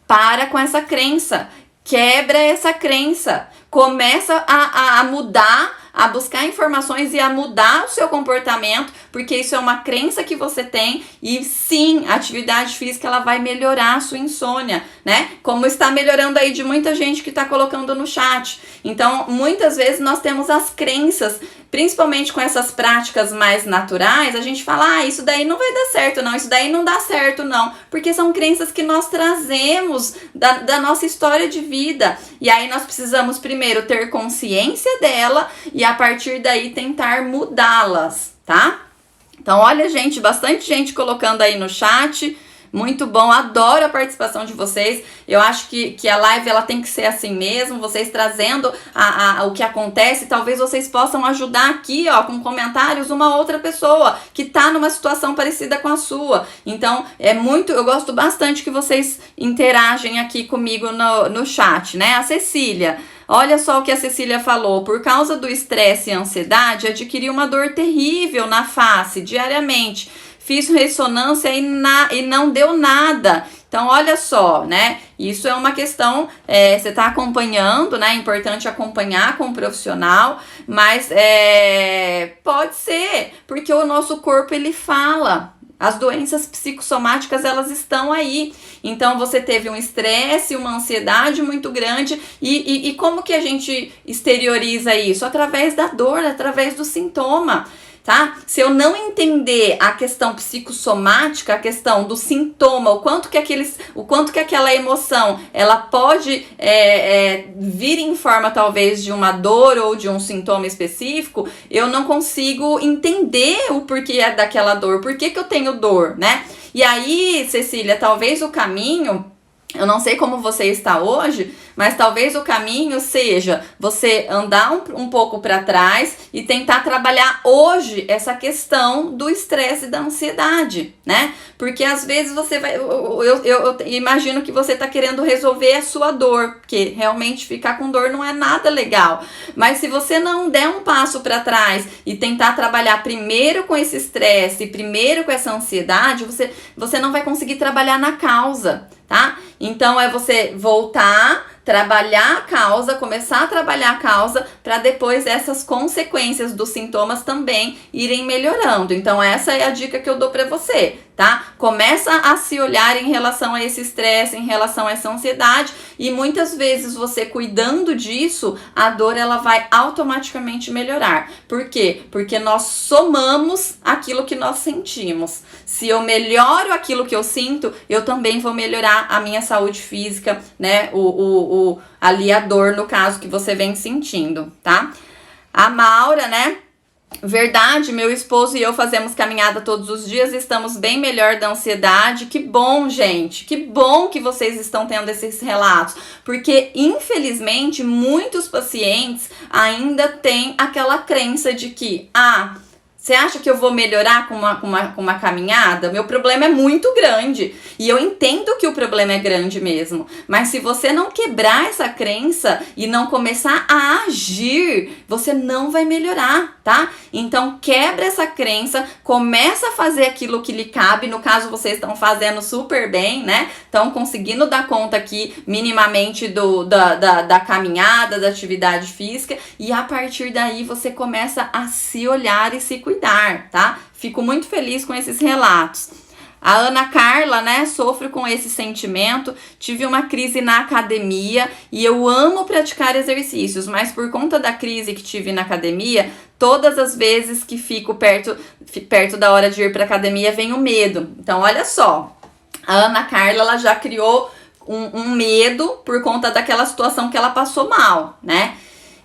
Para com essa crença. Quebra essa crença. Começa a mudar, a buscar informações e a mudar o seu comportamento, porque isso é uma crença que você tem e sim, a atividade física ela vai melhorar a sua insônia, né? Como está melhorando aí de muita gente que está colocando no chat. Então, muitas vezes nós temos as crenças, principalmente com essas práticas mais naturais, a gente fala, isso daí não vai dar certo não, isso daí não dá certo não, porque são crenças que nós trazemos da nossa história de vida, e aí nós precisamos primeiro ter consciência dela e a partir daí tentar mudá-las, tá? Então, olha, gente, bastante gente colocando aí no chat. Muito bom, adoro a participação de vocês. Eu acho que a live ela tem que ser assim mesmo, vocês trazendo o que acontece. Talvez vocês possam ajudar aqui, ó, com comentários uma outra pessoa que tá numa situação parecida com a sua. Então, eu gosto bastante que vocês interagem aqui comigo no chat, né? A Cecília, olha só o que a Cecília falou. Por causa do estresse e ansiedade, adquiri uma dor terrível na face diariamente. Fiz ressonância e não deu nada. Então, olha só, né? Isso é uma questão, você está acompanhando, né? É importante acompanhar com o profissional, mas pode ser, porque o nosso corpo, ele fala. As doenças psicossomáticas, elas estão aí. Então, você teve um estresse, uma ansiedade muito grande. E como que a gente exterioriza isso? Através da dor, através do sintoma. Tá? Se eu não entender a questão psicossomática, a questão do sintoma, o quanto que aquela emoção ela pode vir em forma talvez de uma dor ou de um sintoma específico, eu não consigo entender o porquê daquela dor, por que eu tenho dor, né? E aí, Cecília, talvez o caminho, eu não sei como você está hoje, mas talvez o caminho seja você andar um pouco para trás e tentar trabalhar hoje essa questão do estresse e da ansiedade, né? Porque às vezes você vai... Eu imagino que você está querendo resolver a sua dor, porque realmente ficar com dor não é nada legal. Mas se você não der um passo para trás e tentar trabalhar primeiro com esse estresse, primeiro com essa ansiedade, você não vai conseguir trabalhar na causa, tá? Então é você voltar, trabalhar a causa, começar a trabalhar a causa para depois essas consequências dos sintomas também irem melhorando. Então essa é a dica que eu dou para você, tá? Começa a se olhar em relação a esse estresse, em relação a essa ansiedade e muitas vezes você cuidando disso, a dor ela vai automaticamente melhorar. Por quê? Porque nós somamos aquilo que nós sentimos. Se eu melhoro aquilo que eu sinto, eu também vou melhorar a minha saúde física, né? Ali a dor, no caso, que você vem sentindo, tá? A Maura, né? Verdade, meu esposo e eu fazemos caminhada todos os dias, estamos bem melhor da ansiedade. Que bom, gente, que bom que vocês estão tendo esses relatos, porque infelizmente muitos pacientes ainda têm aquela crença de que, você acha que eu vou melhorar com uma caminhada? Meu problema é muito grande. E eu entendo que o problema é grande mesmo. Mas se você não quebrar essa crença e não começar a agir, você não vai melhorar, tá? Então quebra essa crença, começa a fazer aquilo que lhe cabe. No caso, vocês estão fazendo super bem, né? Estão conseguindo dar conta aqui minimamente da caminhada, da atividade física. E a partir daí você começa a se olhar e se cuidar, tá? Fico muito feliz com esses relatos. A Ana Carla, né, sofre com esse sentimento, tive uma crise na academia e eu amo praticar exercícios, mas por conta da crise que tive na academia, todas as vezes que fico perto da hora de ir para academia vem o medo. Então, olha só, a Ana Carla, ela já criou um medo por conta daquela situação que ela passou mal, né?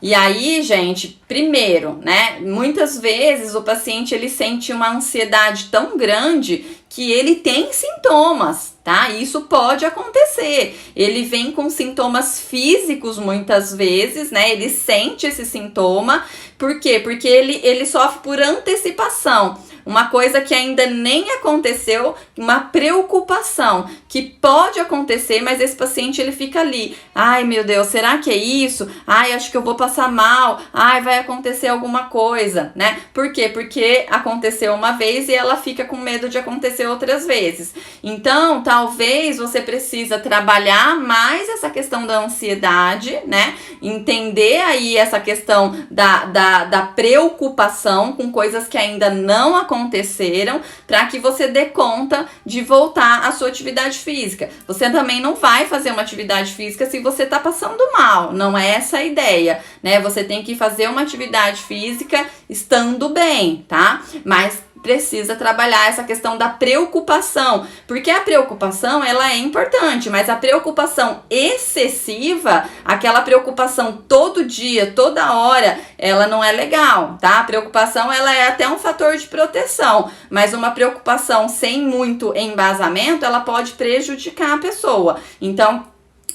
E aí, gente, primeiro, né, muitas vezes o paciente ele sente uma ansiedade tão grande que ele tem sintomas, tá? Isso pode acontecer. Ele vem com sintomas físicos muitas vezes, né? Ele sente esse sintoma. Por quê? Porque ele sofre por antecipação. Uma coisa que ainda nem aconteceu, uma preocupação que pode acontecer, mas esse paciente ele fica ali. Ai, meu Deus, será que é isso? Ai, acho que eu vou passar mal. Ai, vai acontecer alguma coisa, né? Por quê? Porque aconteceu uma vez e ela fica com medo de acontecer outras vezes. Então, talvez você precisa trabalhar mais essa questão da ansiedade, né? Entender aí essa questão da preocupação com coisas que ainda não aconteceram, para que você dê conta de voltar à sua atividade física. Você também não vai fazer uma atividade física se você tá passando mal, não é essa a ideia, né? Você tem que fazer uma atividade física estando bem, tá? Mas precisa trabalhar essa questão da preocupação, porque a preocupação ela é importante, mas a preocupação excessiva, aquela preocupação todo dia, toda hora, ela não é legal, tá? A preocupação ela é até um fator de proteção, mas uma preocupação sem muito embasamento, ela pode prejudicar a pessoa. Então,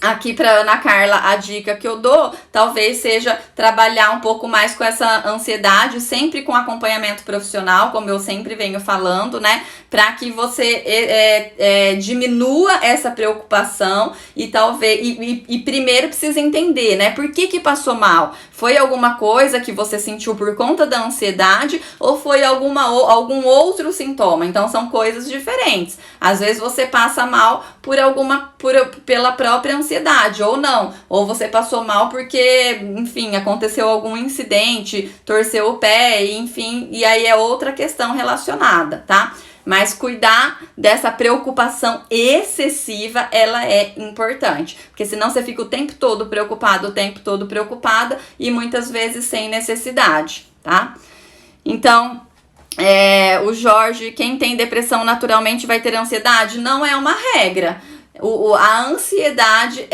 aqui para Ana Carla, a dica que eu dou talvez seja trabalhar um pouco mais com essa ansiedade, sempre com acompanhamento profissional, como eu sempre venho falando, né? Para que você diminua essa preocupação e talvez e primeiro precisa entender, né? Por que passou mal? Foi alguma coisa que você sentiu por conta da ansiedade ou foi algum outro sintoma? Então são coisas diferentes. Às vezes você passa mal pela própria ansiedade, ou não. Ou você passou mal porque, enfim, aconteceu algum incidente, torceu o pé, enfim, e aí é outra questão relacionada, tá? Mas cuidar dessa preocupação excessiva, ela é importante. Porque senão você fica o tempo todo preocupado, o tempo todo preocupada e muitas vezes sem necessidade, tá? Então, o Jorge, quem tem depressão naturalmente vai ter ansiedade? Não é uma regra. A ansiedade,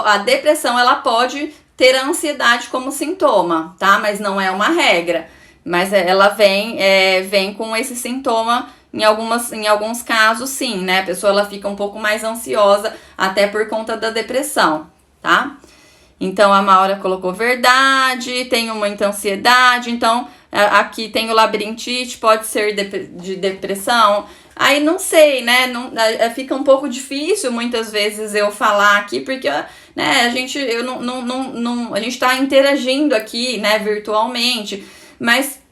a depressão, ela pode ter a ansiedade como sintoma, tá? Mas não é uma regra. Mas ela vem com esse sintoma. Em alguns casos, sim, né? A pessoa ela fica um pouco mais ansiosa, até por conta da depressão, tá? Então, a Maura colocou verdade, tenho muita ansiedade, então, aqui tem o labirintite, pode ser de depressão. Aí, não sei, né? Fica um pouco difícil, muitas vezes, eu falar aqui, porque, né, a gente tá interagindo aqui, né, virtualmente, mas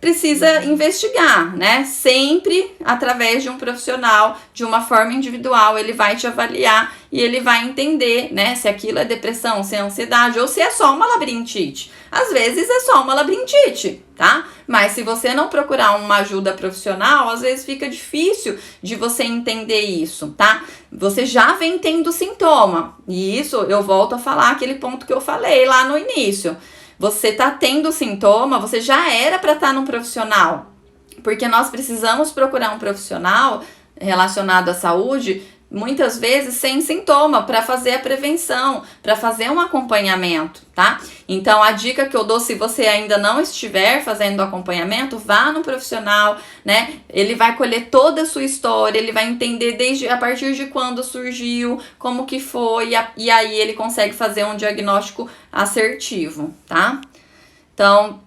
precisa investigar, né? Sempre através de um profissional, de uma forma individual, ele vai te avaliar e ele vai entender, né? Se aquilo é depressão, se é ansiedade ou se é só uma labirintite. Às vezes é só uma labirintite, tá? Mas se você não procurar uma ajuda profissional, às vezes fica difícil de você entender isso, tá? Você já vem tendo sintoma. E isso eu volto a falar aquele ponto que eu falei lá no início. Você tá tendo sintoma, você já era para estar num profissional. Porque nós precisamos procurar um profissional relacionado à saúde, muitas vezes sem sintoma, para fazer a prevenção, para fazer um acompanhamento, tá? Então, a dica que eu dou, se você ainda não estiver fazendo acompanhamento, vá no profissional, né? Ele vai colher toda a sua história, ele vai entender a partir de quando surgiu, como que foi, e aí ele consegue fazer um diagnóstico assertivo, tá? Então,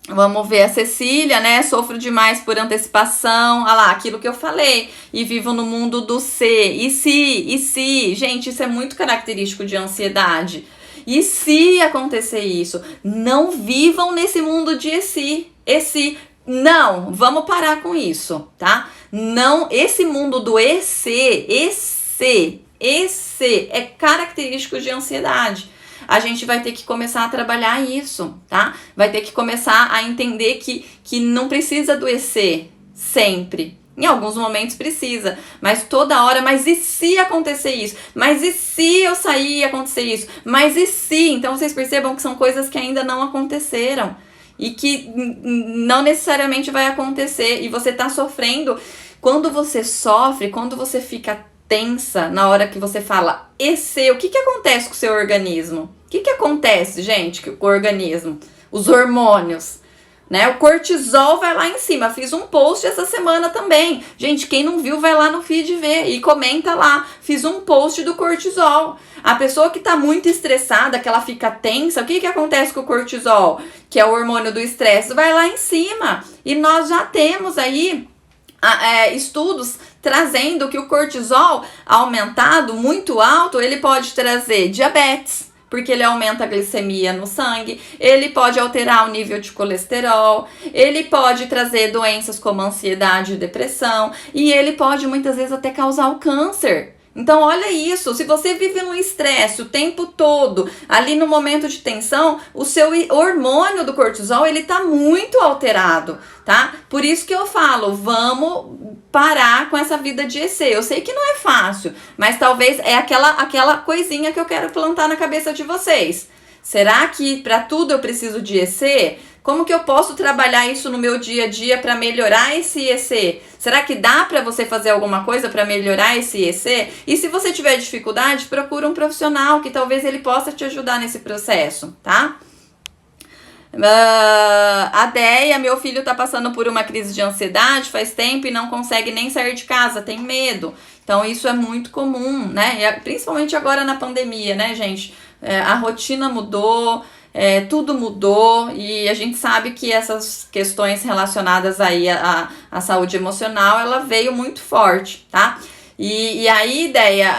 vamos ver a Cecília, né? Sofro demais por antecipação. Ah lá, aquilo que eu falei. E vivo no mundo do se. E se? Gente, isso é muito característico de ansiedade. E se acontecer isso? Não vivam nesse mundo de e se. Não, vamos parar com isso, tá? Não, esse mundo do esse é característico de ansiedade. A gente vai ter que começar a trabalhar isso, tá? Vai ter que começar a entender que não precisa adoecer sempre, Em alguns momentos precisa, mas toda hora, mas e se acontecer isso? Mas e se eu sair e acontecer isso? Mas e se? Então vocês percebam que são coisas que ainda não aconteceram e que não necessariamente vai acontecer, e você tá sofrendo. Quando você sofre, quando você fica tensa na hora que você fala e se, o que acontece com o seu organismo? O que acontece, gente, com o organismo? Os hormônios. Né? O cortisol vai lá em cima. Fiz um post essa semana também. Gente, quem não viu, vai lá no feed ver e comenta lá. Fiz um post do cortisol. A pessoa que tá muito estressada, que ela fica tensa, o que acontece com o cortisol? Que é o hormônio do estresse, vai lá em cima. E nós já temos aí estudos trazendo que o cortisol aumentado, muito alto, ele pode trazer diabetes, porque ele aumenta a glicemia no sangue, ele pode alterar o nível de colesterol, ele pode trazer doenças como ansiedade e depressão, e ele pode muitas vezes até causar o câncer. Então olha isso, se você vive no estresse o tempo todo, ali no momento de tensão, o seu hormônio do cortisol, ele tá muito alterado, tá? Por isso que eu falo, vamos parar com essa vida de EC. Eu sei que não é fácil, mas talvez é aquela coisinha que eu quero plantar na cabeça de vocês. Será que para tudo eu preciso de EC? Como que eu posso trabalhar isso no meu dia a dia para melhorar esse EC? Será que dá para você fazer alguma coisa para melhorar esse EC? E se você tiver dificuldade, procura um profissional que talvez ele possa te ajudar nesse processo, tá? A Deia, meu filho tá passando por uma crise de ansiedade faz tempo e não consegue nem sair de casa, tem medo. Então isso é muito comum, né? E principalmente agora na pandemia, né, gente? A rotina mudou, tudo mudou, e a gente sabe que essas questões relacionadas aí à saúde emocional, ela veio muito forte, tá? E aí, Ideia,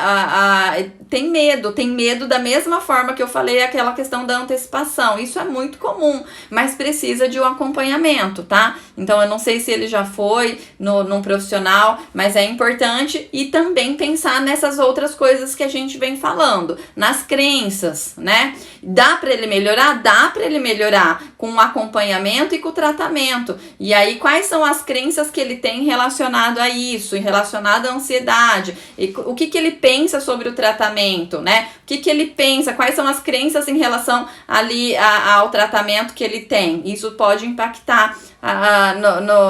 tem medo da mesma forma que eu falei aquela questão da antecipação. Isso é muito comum, mas precisa de um acompanhamento, tá? Então eu não sei se ele já foi num profissional, mas é importante, e também pensar nessas outras coisas que a gente vem falando, nas crenças, né? Dá para ele melhorar? Dá para ele melhorar com o acompanhamento e com o tratamento. E aí, quais são as crenças que ele tem relacionado a isso, relacionado à ansiedade? E o que ele pensa sobre o tratamento, né? O que ele pensa, quais são as crenças em relação ali ao tratamento que ele tem. Isso pode impactar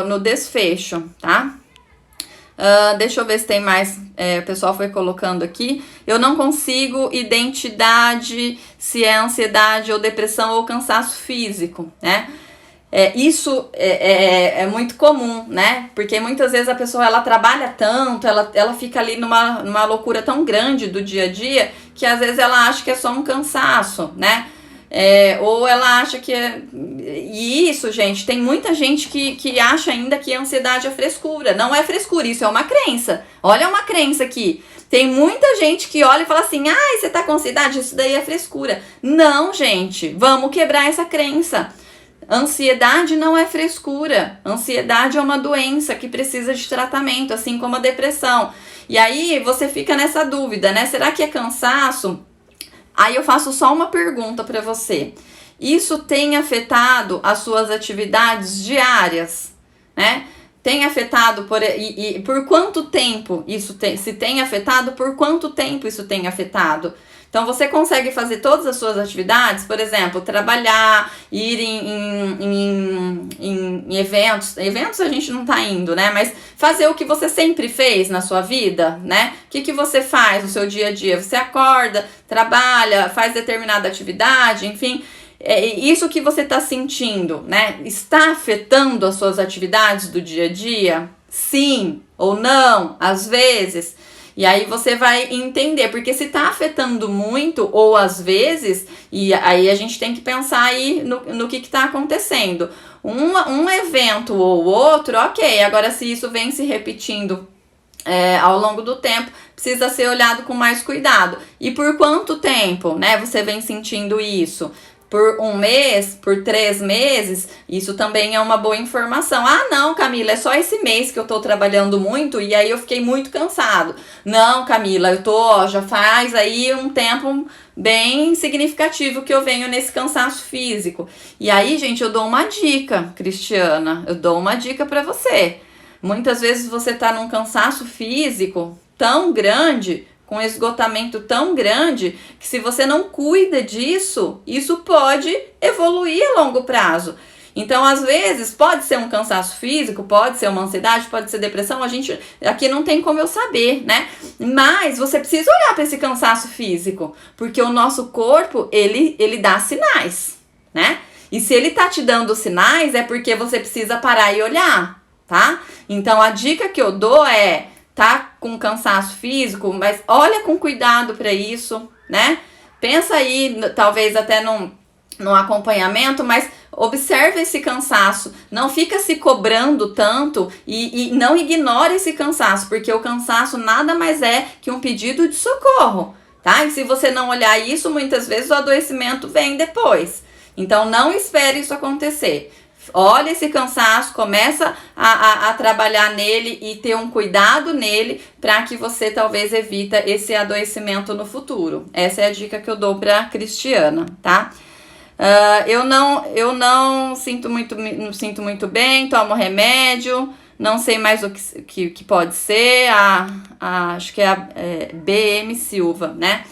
no desfecho, tá? Deixa eu ver se tem mais. O pessoal foi colocando aqui. Eu não consigo identidade se é ansiedade ou depressão ou cansaço físico, né? Isso é muito comum, né? Porque muitas vezes a pessoa, ela trabalha tanto, ela fica ali numa loucura tão grande do dia a dia, que às vezes ela acha que é só um cansaço, né? Ou ela acha que E isso, gente, tem muita gente que acha ainda que a ansiedade é frescura. Não é frescura, isso é uma crença. Olha uma crença aqui. Tem muita gente que olha e fala assim, ai, você tá com ansiedade? Isso daí é frescura. Não, gente, vamos quebrar essa crença. Ansiedade não é frescura. Ansiedade é uma doença que precisa de tratamento, assim como a depressão. E aí você fica nessa dúvida, né? Será que é cansaço? Aí eu faço só uma pergunta para você. Isso tem afetado as suas atividades diárias, né? Tem afetado por quanto tempo isso tem? Se tem afetado, por quanto tempo isso tem afetado? Então você consegue fazer todas as suas atividades, por exemplo, trabalhar, ir em eventos. Eventos a gente não tá indo, né? Mas fazer o que você sempre fez na sua vida, né? O que você faz no seu dia a dia? Você acorda, trabalha, faz determinada atividade, enfim. Isso que você está sentindo, né? Está afetando as suas atividades do dia a dia? Sim ou não? Às vezes. E aí você vai entender, porque se tá afetando muito, ou às vezes, e aí a gente tem que pensar aí no que tá acontecendo. Um evento ou outro, ok, agora se isso vem se repetindo ao longo do tempo, precisa ser olhado com mais cuidado. E por quanto tempo, né, você vem sentindo isso? Por 1 mês, por 3 meses, isso também é uma boa informação. Ah, não, Camila, é só esse mês que eu tô trabalhando muito e aí eu fiquei muito cansado. Não, Camila, eu tô, já faz aí um tempo bem significativo que eu venho nesse cansaço físico. E aí, gente, eu dou uma dica, Cristiana, eu dou uma dica pra você. Muitas vezes você está num cansaço físico tão grande, com esgotamento tão grande, que se você não cuida disso, isso pode evoluir a longo prazo. Então, às vezes, pode ser um cansaço físico, pode ser uma ansiedade, pode ser depressão, a gente aqui não tem como eu saber, né? Mas você precisa olhar para esse cansaço físico, porque o nosso corpo, ele dá sinais, né? E se ele tá te dando sinais, é porque você precisa parar e olhar, tá? Então, a dica que eu dou é, tá com cansaço físico, mas olha com cuidado para isso, né? Pensa aí, talvez até num acompanhamento, mas observe esse cansaço, não fica se cobrando tanto e não ignore esse cansaço, porque o cansaço nada mais é que um pedido de socorro, tá? E se você não olhar isso, muitas vezes o adoecimento vem depois. Então não espere isso acontecer. Olha esse cansaço, começa a trabalhar nele e ter um cuidado nele para que você talvez evita esse adoecimento no futuro. Essa é a dica que eu dou para Cristiana, tá? Eu não sinto muito bem, tomo remédio, não sei mais o que pode ser, acho que é BM Silva, né?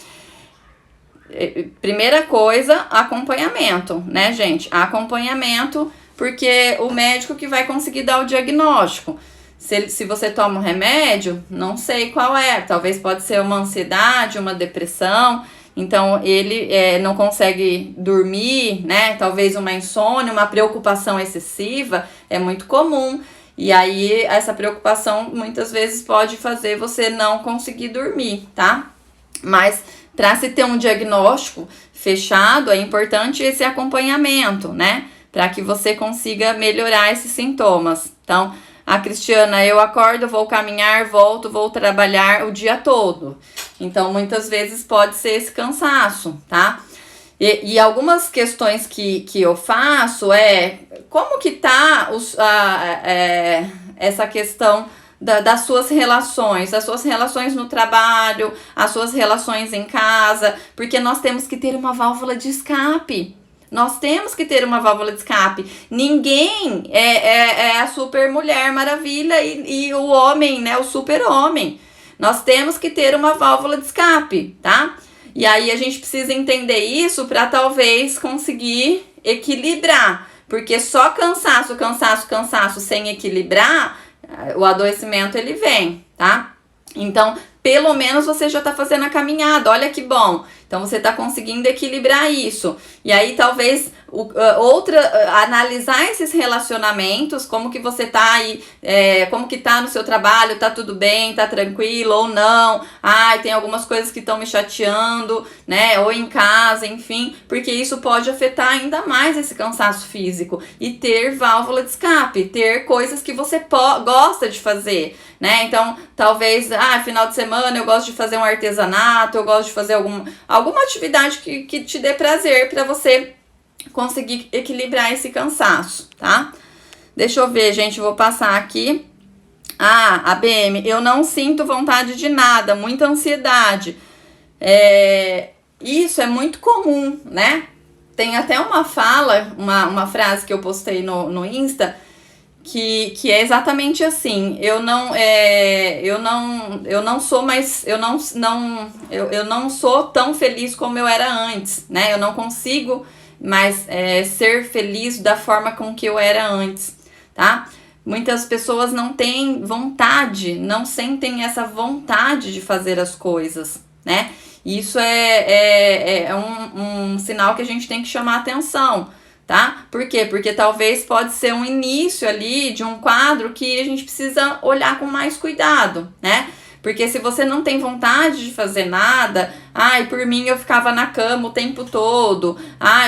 Primeira coisa, acompanhamento, né, gente? Acompanhamento, porque o médico que vai conseguir dar o diagnóstico. Se você toma um remédio, não sei qual é, talvez pode ser uma ansiedade, uma depressão, então ele não consegue dormir, né? Talvez uma insônia, uma preocupação excessiva, é muito comum. E aí essa preocupação muitas vezes pode fazer você não conseguir dormir, tá? Mas para se ter um diagnóstico fechado, é importante esse acompanhamento, né? Para que você consiga melhorar esses sintomas. Então, a Cristiana, eu acordo, vou caminhar, volto, vou trabalhar o dia todo. Então, muitas vezes pode ser esse cansaço, tá? E algumas questões que eu faço como que tá essa questão das suas relações no trabalho, as suas relações em casa, porque nós temos que ter uma válvula de escape. Nós temos que ter uma válvula de escape. Ninguém é a super mulher maravilha e o homem, né, o super homem. Nós temos que ter uma válvula de escape, tá? E aí a gente precisa entender isso para talvez conseguir equilibrar, porque só cansaço sem equilibrar, o adoecimento ele vem, tá? Então, pelo menos você já tá fazendo a caminhada, olha que bom. Então, você tá conseguindo equilibrar isso. E aí, talvez, analisar esses relacionamentos, como que você tá aí, como que tá no seu trabalho, tá tudo bem, tá tranquilo ou não. Tem algumas coisas que estão me chateando, né, ou em casa, enfim, porque isso pode afetar ainda mais esse cansaço físico. E ter válvula de escape, ter coisas que você gosta de fazer, né, então, talvez, final de semana eu gosto de fazer um artesanato, eu gosto de fazer alguma atividade que te dê prazer para você conseguir equilibrar esse cansaço, tá? Deixa eu ver, gente, vou passar aqui. A BM, eu não sinto vontade de nada, muita ansiedade. Isso é muito comum, né? Tem até uma frase que eu postei no Insta, que é exatamente assim. Eu não sou tão feliz como eu era antes, né? Eu não consigo mais ser feliz da forma com que eu era antes, tá? Muitas pessoas não têm vontade, não sentem essa vontade de fazer as coisas, né? Isso é um sinal que a gente tem que chamar atenção, tá? Por quê? Porque talvez pode ser um início ali de um quadro que a gente precisa olhar com mais cuidado, né? Porque se você não tem vontade de fazer nada, por mim eu ficava na cama o tempo todo,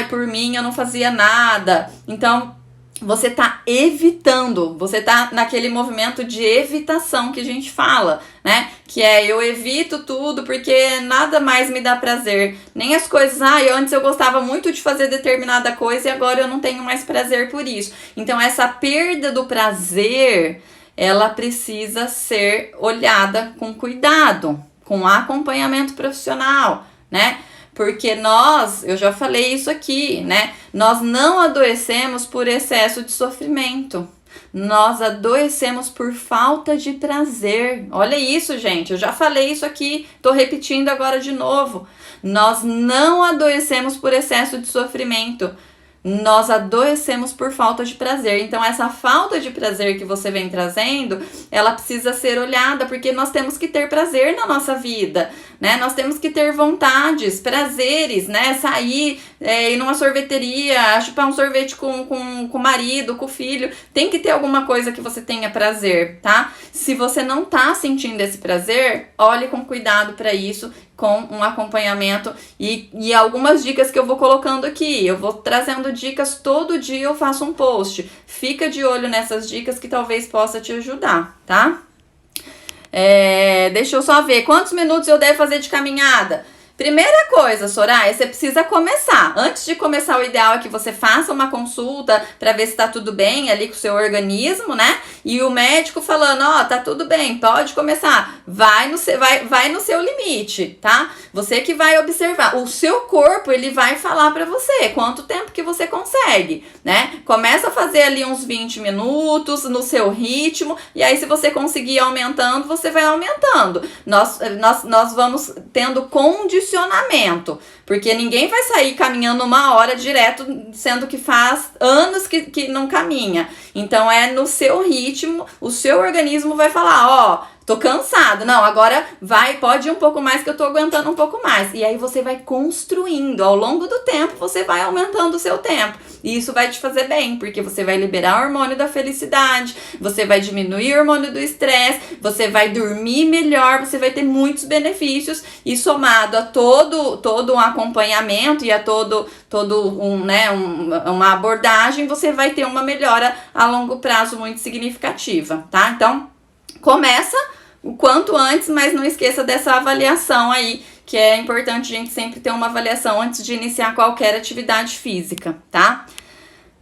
por mim eu não fazia nada. Então, você tá evitando, você tá naquele movimento de evitação que a gente fala, né? Que eu evito tudo porque nada mais me dá prazer. Nem as coisas, antes eu gostava muito de fazer determinada coisa e agora eu não tenho mais prazer por isso. Então, essa perda do prazer, ela precisa ser olhada com cuidado, com acompanhamento profissional, né? Porque eu já falei isso aqui, né? Nós não adoecemos por excesso de sofrimento. Nós adoecemos por falta de prazer. Olha isso, gente. Eu já falei isso aqui, tô repetindo agora de novo. Nós não adoecemos por excesso de sofrimento. Nós adoecemos por falta de prazer. Então, essa falta de prazer que você vem trazendo, ela precisa ser olhada, porque nós temos que ter prazer na nossa vida, né? Nós temos que ter vontades, prazeres, né? Sair, ir numa sorveteria, chupar um sorvete com o marido, com o filho. Tem que ter alguma coisa que você tenha prazer, tá? Se você não tá sentindo esse prazer, olhe com cuidado para isso, com um acompanhamento e algumas dicas que eu vou colocando aqui. Eu vou trazendo dicas, todo dia eu faço um post. Fica de olho nessas dicas que talvez possa te ajudar, tá? Deixa eu só ver, quantos minutos eu devo fazer de caminhada? Primeira coisa, Soraya, você precisa começar. Antes de começar, o ideal é que você faça uma consulta para ver se tá tudo bem ali com o seu organismo, né? E o médico falando, tá tudo bem, pode começar. Vai no seu limite, tá? Você que vai observar. O seu corpo, ele vai falar para você quanto tempo que você consegue, né? Começa a fazer ali uns 20 minutos no seu ritmo, e aí se você conseguir aumentando, você vai aumentando. Nós vamos tendo condicionamento, porque ninguém vai sair caminhando 1 hora direto, sendo que faz anos que não caminha. Então é no seu ritmo, o seu organismo vai falar, tô cansado, não, agora pode ir um pouco mais que eu tô aguentando um pouco mais. E aí você vai construindo, ao longo do tempo você vai aumentando o seu tempo. E isso vai te fazer bem, porque você vai liberar o hormônio da felicidade, você vai diminuir o hormônio do estresse, você vai dormir melhor, você vai ter muitos benefícios, e somado a todo um acompanhamento e a uma abordagem, você vai ter uma melhora a longo prazo muito significativa, tá? Então, começa o quanto antes, mas não esqueça dessa avaliação aí, que é importante a gente sempre ter uma avaliação antes de iniciar qualquer atividade física, tá?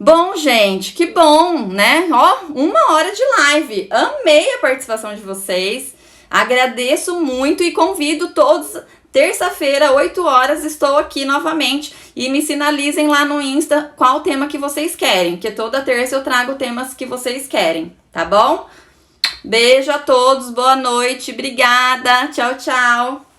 Bom, gente, que bom, né? 1 hora de live. Amei a participação de vocês. Agradeço muito e convido todos. Terça-feira, 8 horas, estou aqui novamente. E me sinalizem lá no Insta qual tema que vocês querem, que toda terça eu trago temas que vocês querem, tá bom? Beijo a todos, boa noite, obrigada, tchau, tchau.